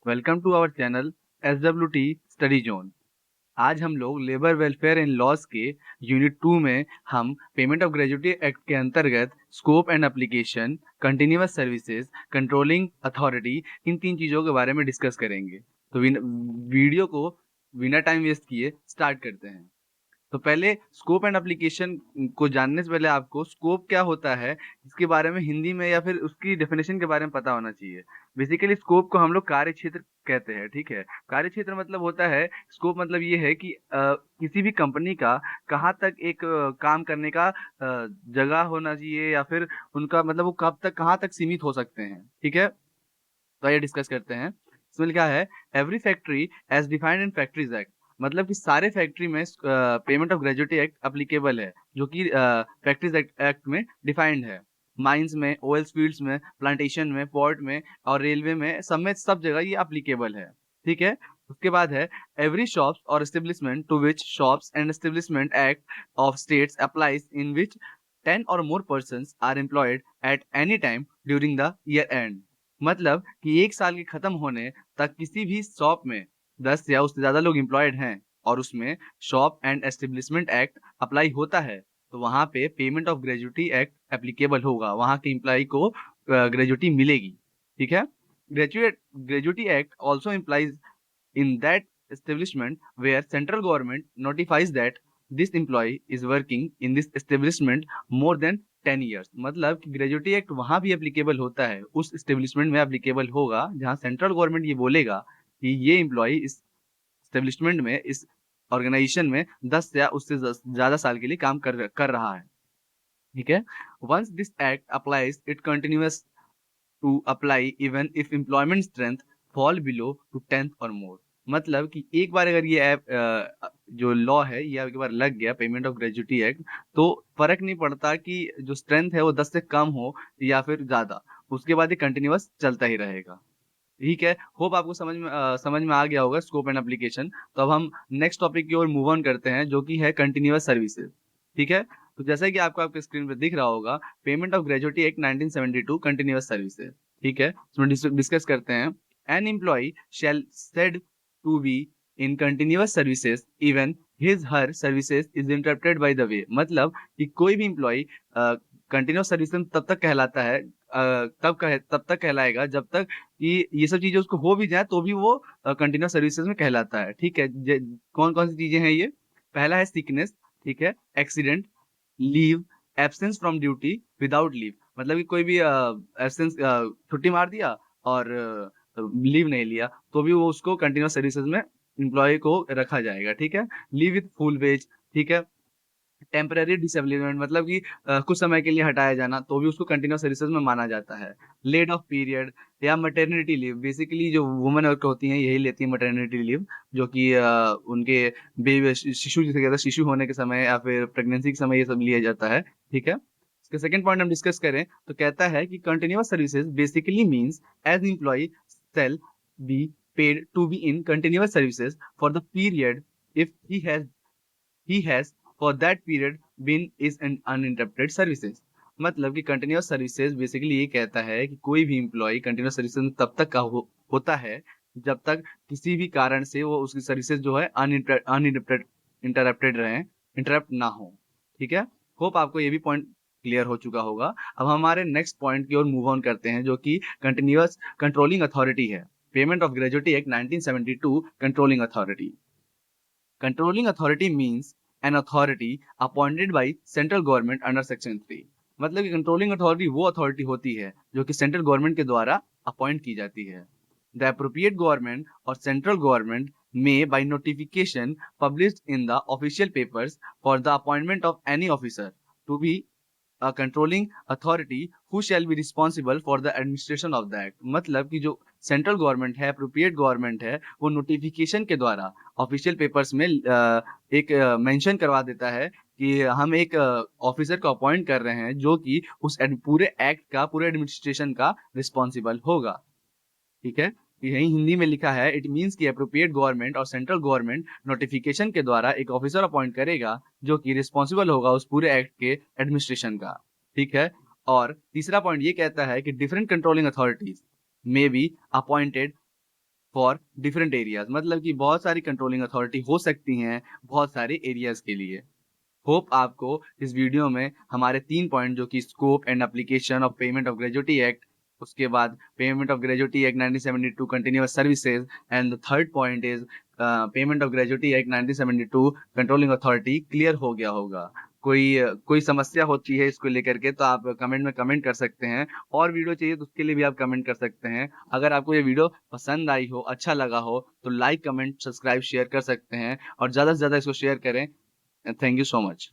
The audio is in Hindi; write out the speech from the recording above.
Welcome to our channel SWT study zone. आज हम लोग लेबर वेलफेयर एंड लॉज के यूनिट 2 में हम पेमेंट ऑफ ग्रेजुएटी एक्ट के अंतर्गत scope and application, continuous services, controlling authority, इन तीन चीज़ों के बारे में डिस्कस करेंगे। तो वीडियो को बिना टाइम वेस्ट किए स्टार्ट करते हैं। तो पहले स्कोप एंड एप्लीकेशन को जानने से पहले आपको स्कोप क्या होता है इसके बारे में हिंदी में या फिर उसकी डेफिनेशन के बारे में पता होना चाहिए। बेसिकली स्कोप को हम लोग कार्य क्षेत्र कहते हैं, ठीक है। कार्य क्षेत्र मतलब होता है, स्कोप मतलब ये है कि किसी भी कंपनी का कहाँ तक एक काम करने का जगह होना चाहिए या फिर उनका मतलब वो कब तक कहाँ तक सीमित हो सकते हैं, ठीक है। तो आइए डिस्कस करते हैं। इसमें लिखा है every factory as defined in factories act, मतलब कि सारे फैक्ट्री में payment of gratuity act applicable है, जो कि फैक्ट्रीज एक्ट में डिफाइंड है। माइंस में, ऑयल फील्ड्स में, प्लांटेशन में, पोर्ट में और रेलवे में, सब जगह ये अप्लीकेबल है, ठीक है। उसके बाद है एवरी शॉप्स और establishment to which shops and establishment act of states applies in which 10 or more persons are employed at any time during the year end, मतलब कि एक साल के खत्म होने तक किसी भी शॉप में 10 या उससे ज्यादा लोग एम्प्लॉयड हैं और उसमें shop and establishment act apply होता है, तो वहां पे payment of gratuity act applicable होगा, वहां के एम्प्लॉय को ग्रेजुएटी मिलेगी, ठीक है। Gratuity act also implies in that establishment where central government notifies that this employee is working in this establishment more than 10 years, मतलब कि ग्रेजुएटी एक्ट वहां भी एप्लीकेबल होता है, उस एस्टेब्लिशमेंट में एप्लीकेबल होगा जहां सेंट्रल गवर्नमेंट ये बोलेगा कि ये एम्प्लॉय इस एस्टेब्लिशमेंट में, इस ऑर्गेनाइजेशन में 10 या उससे ज्यादा साल के लिए काम कर रहा है, ठीक है। Once this act applies it continuous to apply even if employment strength fall below to 10th और मोर, मतलब कि एक बार अगर ये जो लॉ है ये एक बार लग गया पेमेंट ऑफ ग्रेजुएटी एक्ट, तो फर्क नहीं पड़ता कि जो स्ट्रेंथ है वो 10 से कम हो या फिर ज्यादा, उसके बाद ये कंटिन्यूअस चलता ही रहेगा, ठीक है। होप आपको समझ में आ गया होगा स्कोप एंड एप्लीकेशन। तो अब हम नेक्स्ट टॉपिक की ओर मूव ऑन करते हैं, जो कि है कंटिन्यूअस सर्विसेज, ठीक है। तो जैसा कि आपको आपके स्क्रीन पर दिख रहा होगा, payment of gratuity act 1972 continuous services, ठीक है। इसमें डिस्कस करते हैं। An employ shall said to be in continuous services even his her services is interrupted by the way, मतलब कि कोई भी एम्प्लॉय कंटिन्यूअस सर्विस में तब तक कहलाता है, तब तक कहलाएगा जब तक कि ये सब चीजें उसको हो भी जाए तो भी वो कंटिन्यूअस सर्विसेज में कहलाता है, ठीक है। कौन कौन सी चीजें हैं ये? पहला है सिकनेस, ठीक है, accident, leave, absence from duty without leave, मतलब कि कोई भी एब्सेंस, छुट्टी मार दिया और लीव नहीं लिया तो भी वो उसको कंटिन्यूअस सर्विसेज में एम्प्लॉय को रखा जाएगा, ठीक है। लीव विथ फुल वेज, ठीक है। टेम्पररी डिसेबलिमेंट, मतलब कि कुछ समय के लिए हटाया जाना, तो भी उसको कंटिन्यूअस सर्विसेज में माना जाता है। लेड ऑफ पीरियड या मैटरनिटी लीव, बेसिकली जो वुमेन वर्क होती हैं यही लेती है मैटरनिटी लीव, जो कि उनके बेबी शिशु जिसे कहते हैं, शिशु होने के समय या फिर प्रेगनेंसी के समय ये सब लिया जाता है, ठीक है। इसका सेकंड पॉइंट हम डिस्कस करें तो कहता है कि continuous services basically means as employ shall be paid to be in continuous services for the period if he has for that period been is an uninterrupted services, मतलब कि कंटिन्यूअस सर्विसेज बेसिकली ये कहता है कि कोई भी एम्प्लॉय कंटिन्यूअस सर्विसेज तब तक का होता है जब तक किसी भी कारण से वो उसकी सर्विसेज जो है अनइंटरप्टेड रहे, इंटरप्ट ना हो, ठीक है। होप आपको ये भी पॉइंट क्लियर हो चुका होगा। अब हमारे नेक्स्ट पॉइंट की ओर मूव ऑन करते हैं, जो कि कंटिन्यूअस कंट्रोलिंग अथॉरिटी है। Payment of gratuity act 1972 controlling authority. Controlling authority means an authority appointed by central government under section 3, मतलब कि कंट्रोलिंग अथॉरिटी वो अथॉरिटी होती है जो कि सेंट्रल गवर्नमेंट के द्वारा अपॉइंट की जाती है। द अप्रोप्रिएट गवर्नमेंट और central government may by notification published in the official papers for the appointment of any officer to be a controlling authority who shall be responsible for the administration of the act, मतलब कि जो सेंट्रल गवर्नमेंट है, अप्रोप्रिएट गवर्नमेंट है, वो नोटिफिकेशन के द्वारा ऑफिशियल पेपर्स में एक मेंशन करवा देता है कि हम एक ऑफिसर को अपॉइंट कर रहे हैं जो कि उस पूरे एक्ट का, पूरे एडमिनिस्ट्रेशन का रिस्पॉन्सिबल होगा, ठीक है। यही हिंदी में लिखा है, इट मींस कि अप्रोप्रिएट गवर्नमेंट और सेंट्रल गवर्नमेंट नोटिफिकेशन के द्वारा एक ऑफिसर अपॉइंट करेगा जो कि रिस्पॉन्सिबल होगा उस पूरे एक्ट के एडमिनिस्ट्रेशन का, ठीक है। और तीसरा पॉइंट ये कहता है कि different controlling authorities may be appointed for different areas, मतलब कि बहुत सारी कंट्रोलिंग अथॉरिटी हो सकती हैं बहुत सारे एरियाज के लिए। होप आपको इस वीडियो में हमारे 3 पॉइंट जो कि scope and application of payment of gratuity act, उसके बाद payment of gratuity act 1972 continuous services, and the third point is payment of gratuity act 1972 controlling authority clear हो गया होगा। कोई समस्या होती है इसको लेकर के तो आप कमेंट में कमेंट कर सकते हैं, और वीडियो चाहिए तो उसके लिए भी आप कमेंट कर सकते हैं। अगर आपको ये वीडियो पसंद आई हो, अच्छा लगा हो, तो लाइक, कमेंट, सब्सक्राइब, शेयर कर सकते हैं, और ज़्यादा से ज़्यादा इसको शेयर करें। Thank you so much.